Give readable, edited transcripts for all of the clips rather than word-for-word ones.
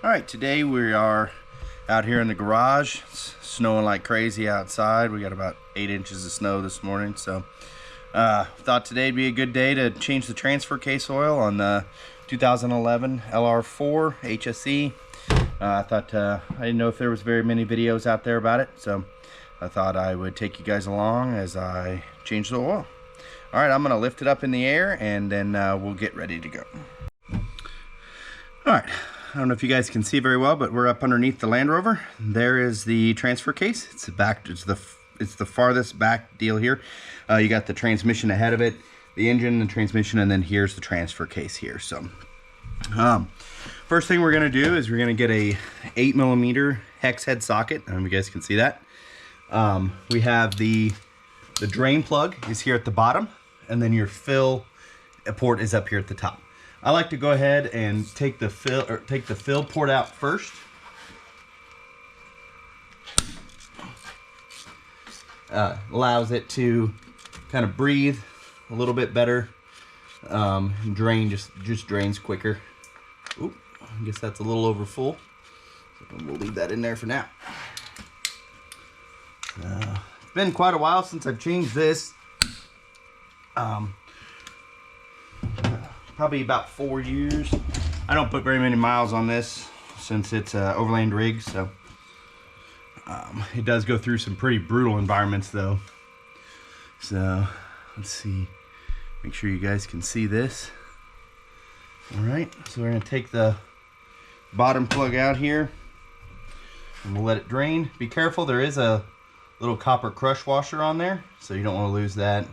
Alright, today we are out here in the garage. It's snowing like crazy outside. We got about 8 inches of snow this morning, so thought today'd be a good day to change the transfer case oil on the 2011 Lr4 HSE. I thought I didn't know if there was very many videos out there about it, so I thought I would take you guys along as I change the oil. Alright, I'm going to lift it up in the air and then we'll get ready to go. Alright, I don't know if you guys can see very well, but we're up underneath the Land Rover. There is the transfer case. It's the back. It's the farthest back deal here. You got the transmission ahead of it, the engine, the transmission, and then here's the transfer case here. So, first thing we're gonna do is we're gonna get a 8mm hex head socket. I don't know if you guys can see that. We have the drain plug is here at the bottom, and then your fill port is up here at the top. I like to go ahead and take the fill port out first. Allows it to kind of breathe a little bit better. Drain just drains quicker. Oop, I guess that's a little over full. So we'll leave that in there for now. It's been quite a while since I've changed this. Probably about 4 years. I don't put very many miles on this since it's an overland rig, so it does go through some pretty brutal environments though. So let's see, make sure you guys can see this. All right, so we're going to take the bottom plug out here and we'll let it drain. Be careful, there is a little copper crush washer on there, so you don't want to lose that.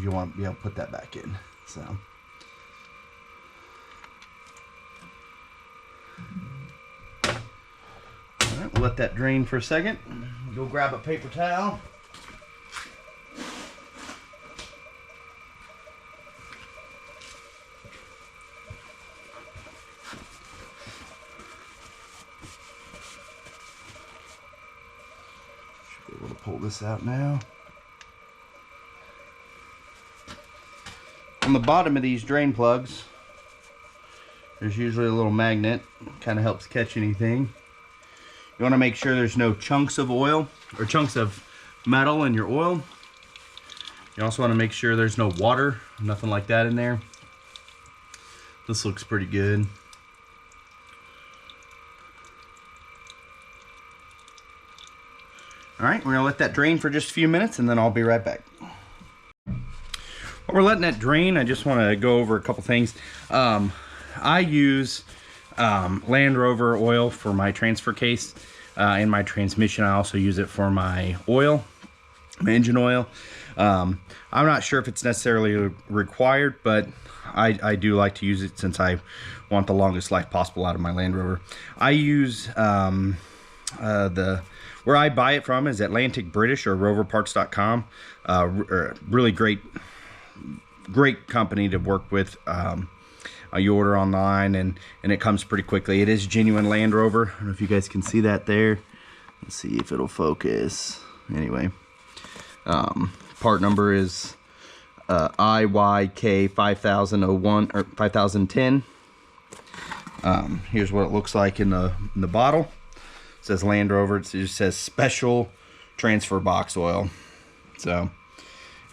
You want to be able to put that back in. So alright, we'll let that drain for a second. Go grab a paper towel. Should be able to pull this out now. On the bottom of these drain plugs, there's usually a little magnet, kind of helps catch anything. You want to make sure there's no chunks of oil or chunks of metal in your oil. You also want to make sure there's no water, nothing like that in there. This looks pretty good. Alright, we're going to let that drain for just a few minutes and then I'll be right back. While we're letting that drain, I just want to go over a couple things. I use Land Rover oil for my transfer case in my transmission. I also use it for my oil, my engine oil. I'm not sure if it's necessarily required, but I do like to use it since I want the longest life possible out of my Land Rover. I use where I buy it from is Atlantic British or roverparts.com. Really great company to work with. You order online and it comes pretty quickly. It is genuine Land Rover. I don't know if you guys can see that there. Let's see if it'll focus. Anyway, part number is IYK 5001 or 5010. Here's what it looks like in the bottle. It says Land Rover. It just says special transfer box oil. So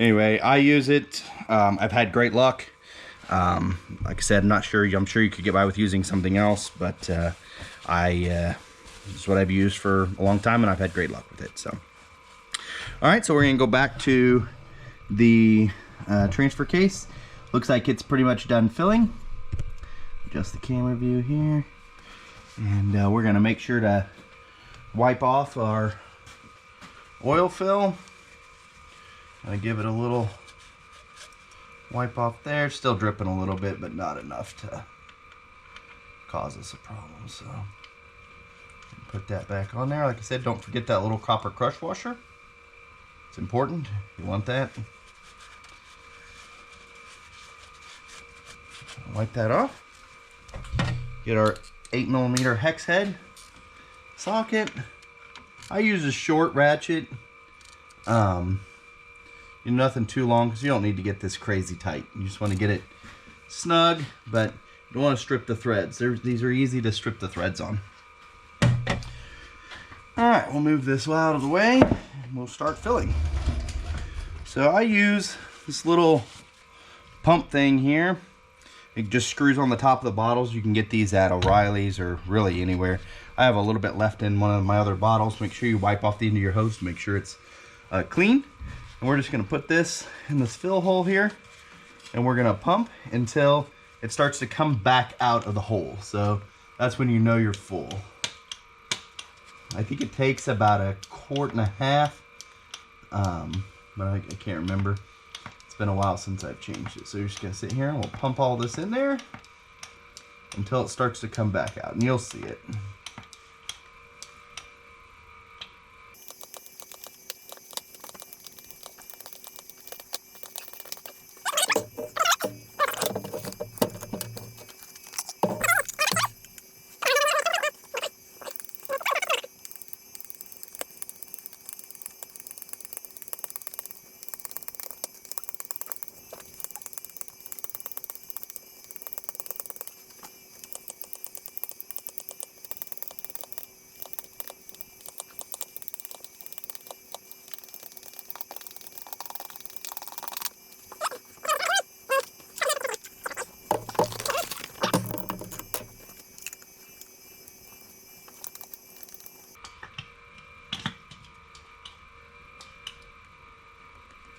anyway, I use it. I've had great luck. Like I said, I'm sure you could get by with using something else, but this is what I've used for a long time and I've had great luck with it. So alright, so we're gonna go back to the transfer case. Looks like it's pretty much done filling. Adjust the camera view here, and we're gonna make sure to wipe off our oil fill. Gonna give it a little wipe off there. Still dripping a little bit, but not enough to cause us a problem. So put that back on there. Like I said, don't forget that little copper crush washer. It's important. You want that. Wipe that off. Get our 8mm hex head socket. I use a short ratchet. Nothing too long because you don't need to get this crazy tight. You just want to get it snug, but You don't want to strip the threads. These are easy to strip the threads on. Alright, we'll move this out of the way and we'll start filling. So I use this little pump thing here. It just screws on the top of the bottles. You can get these at O'Reilly's or really anywhere. I have a little bit left in one of my other bottles. Make sure you wipe off the end of your hose to make sure it's clean. And we're just going to put this in this fill hole here. And we're going to pump until it starts to come back out of the hole. So that's when you know you're full. I think it takes about 1.5 quarts. But I can't remember. It's been a while since I've changed it. So you're just going to sit here and we'll pump all this in there until it starts to come back out. And you'll see it.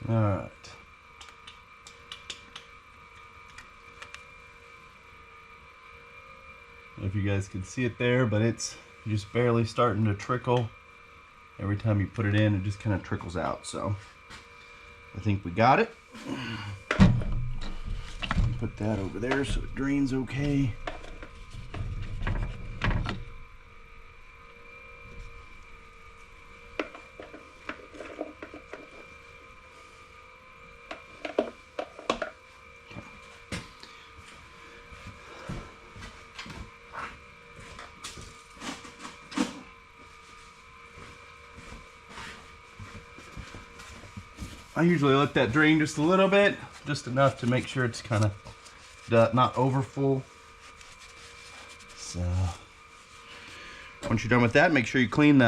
All right. If you guys can see it there, but it's just barely starting to trickle. Every time you put it in, it just kind of trickles out. So I think we got it. Put that over there so it drains okay. I usually let that drain just a little bit, just enough to make sure it's kind of not over full. So once you're done with that, make sure you clean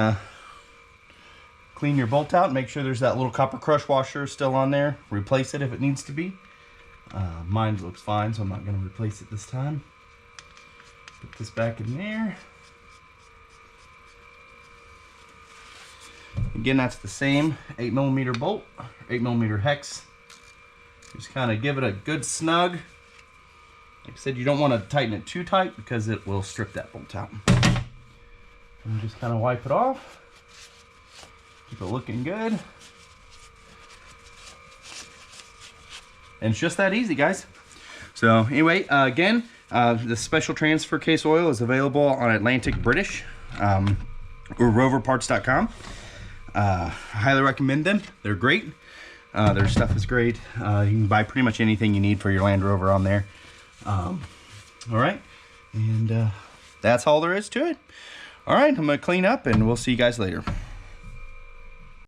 your bolt out. Make sure there's that little copper crush washer still on there. Replace it if it needs to be. Mine looks fine, so I'm not going to replace it this time. Put this back in there. Again, that's the same 8mm bolt, 8mm hex. Just kind of give it a good snug. Like I said, you don't want to tighten it too tight because it will strip that bolt out. And just kind of wipe it off. Keep it looking good. And it's just that easy, guys. So anyway, again, the special transfer case oil is available on Atlantic British or roverparts.com. I highly recommend them. They're great. Their stuff is great. You can buy pretty much anything you need for your Land Rover on there. All right, and that's all there is to it. All right, I'm gonna clean up and we'll see you guys later.